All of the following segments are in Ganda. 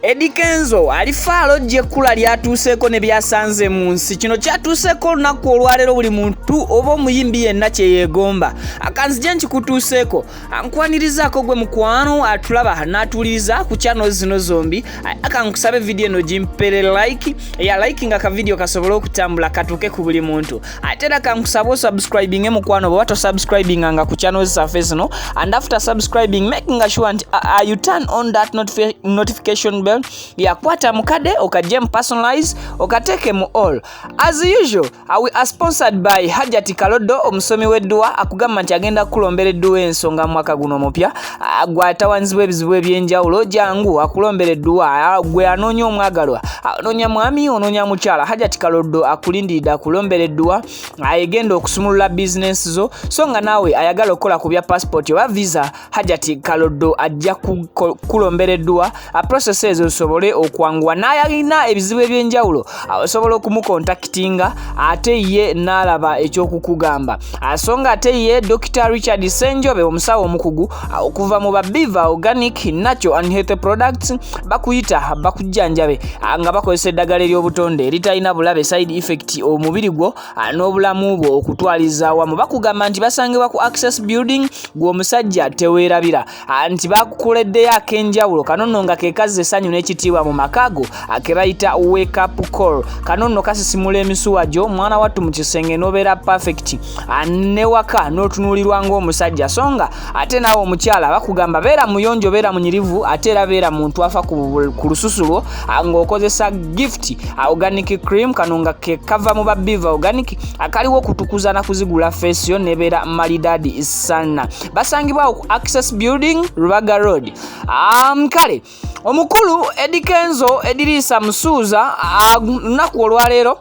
Eddy Kenzo alifaalo jekkula lyatuuseeko ne byasanze mu nsi. Kino kyatuuseeko olunaku olwaleero buli muntu oba omuyimbi yenna kye yeegomba. Akanzija nkikutuuseeko ankwanirizaako gwe mukwano atulaba n'atuuliriza ku channel zino zombi. Akankusabe video eno gimpere like nga ka video kasobole okutambula katuuke ku buli muntu. Ate era kankusaba osubscribing mukwano bwe watosubscribing nga ku channel zaffe zino, and after subscribing making sure you turn on that notification bell yakwata mukade okaje personalize okateke mu all. As usual, we are sponsored by Hajati Kalodo, omusomi w'edduwa akugamba nti agenda kulombera edduwa ensonga mwaka guno mupya. Gwatawanzibwa ebizibu ebyenjawulo jangu akulombera edduwa gwe anoonya omwagalwa, anoonya mwami, onoonya mukyala. Hajati Kalodo akulindirira akulombera edduwa ayegenda okusumulula business zo, so nga naawe ayagala okukola ku bya passport oba visa, Hajati Kalodo ajja kulombera edduwa. Process ezo osobole okwanguwa, n'ayalina ebizibu ebyenjawulo osobola okumukontaktinga ate ye n'alaba ekyokukugamba. Asonga ate ye Dr. Richard Senjobe omusawo omukugu okuva mu Babiva Organic Natural and Healthy Products bakuyita bakujjanjabe nga bakozesa eddagala ery'obutonde eritalina bulabe side effect omubiri gwo n'obulamu bwo okutwaliza wamu. Bakugamba nti basangibwa ku Access Building gwe omusajja teweerabira, nti bakukoleddeyo ak'enjawulo kanono nga kekazi essanyu n'ekitiibwa mu makago ke bayita wake up call. Kanono kasisimula emisuwa gyo mwana wattu mu kisenge n'obeera perfect ne waka n'otunuulirwa ng'omusajja. Songa ate naawe omukyala bakugamba beera muyonjo, beera munyirivu, ate era beera muntu afa ku lususu lwo ng'okozesa gift organic cream. Kano nga ke kava mu Babiva Organic akaliwo okutukuza na kuzigula face yo nebeera malidadi sana. Basangibwa ku Access Building Rubaga Road. Kale omukulu Eddy Kenzo Eddirisa Musuuza lunaku olwaleero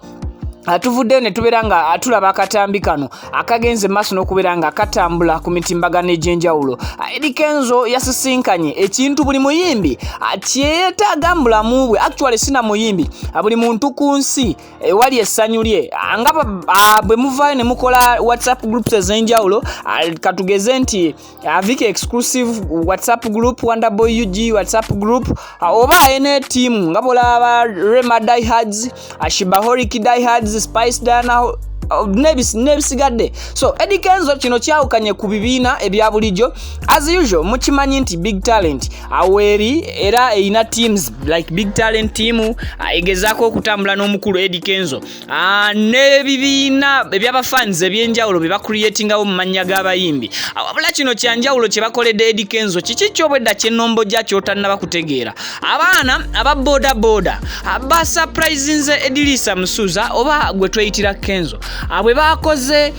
atuvuddeyo ne tubeera nga atulaba akatambi kano akagenze maaso n'okubeera nga akatambula ku mitimbagano egy'enjawulo. Eddy Kenzo yasisinkanye ekintu buli muyimbi kyetaaga mu bulamu bwe. Actually sina muyimbi, buli muntu ku nsi wali essanyu lye nga bwe muvaayo ne mukola WhatsApp groups ez'enjawulo. Katugeze nti Viki exclusive WhatsApp group, Wonderboy UG WhatsApp group, oba ene team nga bolaba Rema diehards, Shibahoriki diehards, Spice Dana nebisigadde. So Eddy Kenzo kino kyawukanye ku bibiina ebya bulijjo. As usual mukimanyi nti big talent aweri era eina teams like big talent team egezaako okutambula n'omukulu Eddy Kenzo n'ebibiina eby'abafans ebyenjawulo bye bakuriyetingawo mu mannya g'abayimbi. Wabula kino kyanjawulo kye bakoledde Eddy Kenzo kiki kyobwedda ky'ennombojja ky'otannaba kutegeera. Abaana aba boda ba surprisinze Eddirisa Musuuza oba gwe tweyitira Kenzo bwe bakoze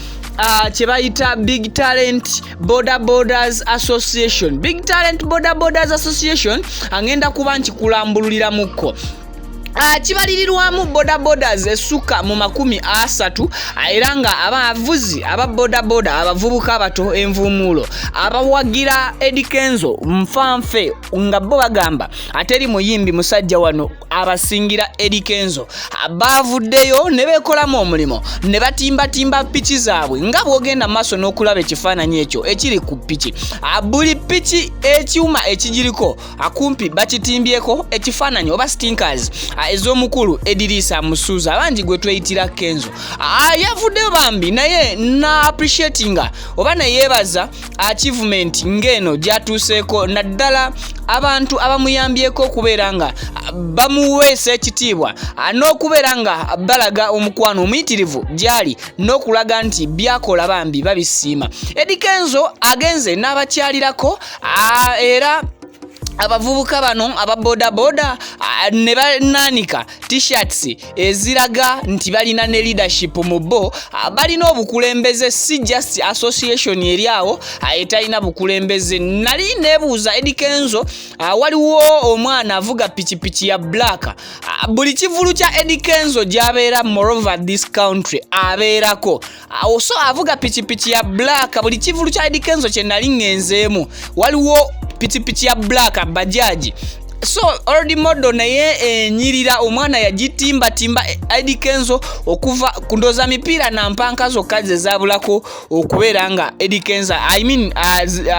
kye bayita Big Talent Borders Association. Big Talent Borders Association angenda kuba nkikulambululiramuko. Kibalirirwamu borders essuka mu 30 era nga abavuzi aba boda abavubuka abato envumulo abawagira Eddy Kenzo mfanfe nga bo bagamba ateri muyimbi musajja wano abasingira Eddy Kenzo bavuddeyo ne bekolamu omulimo ne batimba pichi zaabwe nga bwogenda maaso n'okulaba ekifaananyi ekyo ekiri ku pichi. Buli pichi ekyuma ekigiriko akumpi bakitimbyeko ekifaananyi oba stinkers ez'omukulu Eddirisa Musuuza abangi gwe tweyitira Kenzo. Yavuddeyo bambi naye na appreciatinga oba neyeebaza achievement ngeno gyatuuseeko naddala abantu abamuyambyeko okubeera nga bamuweesa ekitiibwa n'okubeera nga balaga omukwano omuyitirivu gyali n'okulaga nti byakola bambi babisiima. Eddy Kenzo agenze n'abakyalirako era abavubuka bano aba boda ne bananika t-shirts eziraga nti balina ne leadership mu bo, balina obukulembeze, si just association eryawo etalina bukulembeze. Nali nebuuza Eddy Kenzo waliwo omwana avuga pichipichi ya black, buli kivulu kya Eddy Kenzo gyabeera moreover this country abeerako, so avuga pichipichi ya black. Buli kivulu kya Eddy Kenzo kye nali ngenzeemu waliwo pichipichi ya black bajaji So already model naye enyirira omwana yagitimba Eddy Kenzo okuva kundoza mipiira na mpanka zokka ze zabulako okubeera nga Eddy Kenzo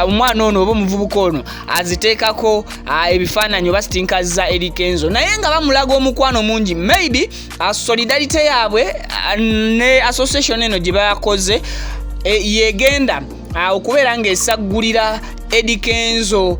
omwana ono oba omuvubuka ono aziteekako ebifaananyi oba sitinka za Eddy Kenzo naye nga bamulaga omukwano mungi maybe solidarity yaabwe ne association eno gye bakoze yegenda okubeera nga esaggulira Eddy Kenzo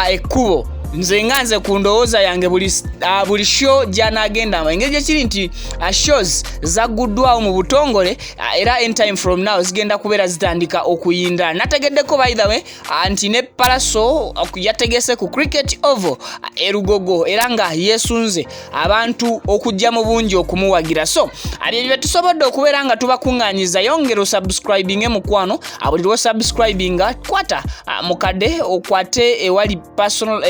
ekkubo. Nze nganze ku ndowooza yange buli show gy'anaagenda engeri gyekiri nti shows zagguddwawo mu butongole era anytime from now zigenda kubeera zitandika okuyinda. Nategeddeko by the way nti ne Paraso yategese ku cricket oval Erugogo era nga yeesunze abantu okujja mu bungi okumuwagira. So ebyo tusobodde okubeera nga tubakuŋŋaanyiza yongera osubscribing mukwano buli lwo subscribinga kwata mukadde okwate ewali personal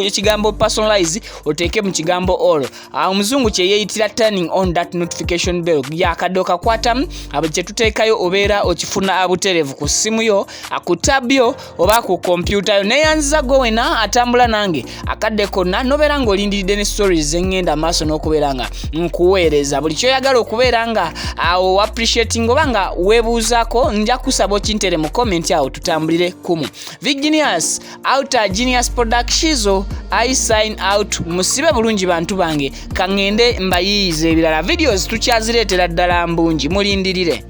ekigambo personalize oteeke mu kigambo all. Omuzungu kye yeeyitira turning on that notification bell yakadde okakwatamu buli kye tuteekayo obeera okifuna butereevu ku ssimu yo ku tab yo oba ku kompyuta yo. Neyanziza gwe wena atambula nange akadde konna nobeera ng'olindiridde ne stories zengenda maaso n'okubeera nga nkuweereza buli kyoyagala okubeera nga appreciating oba nga weebuuzaako nja kusaba okintere mu comment awo tutambulire kumu. Viginius Outer Genius Productions I sign out. Musibe bulungi bantu bange kangende mbayiyize ebirala videos tukyazireetera ddala mbungi mulindirire.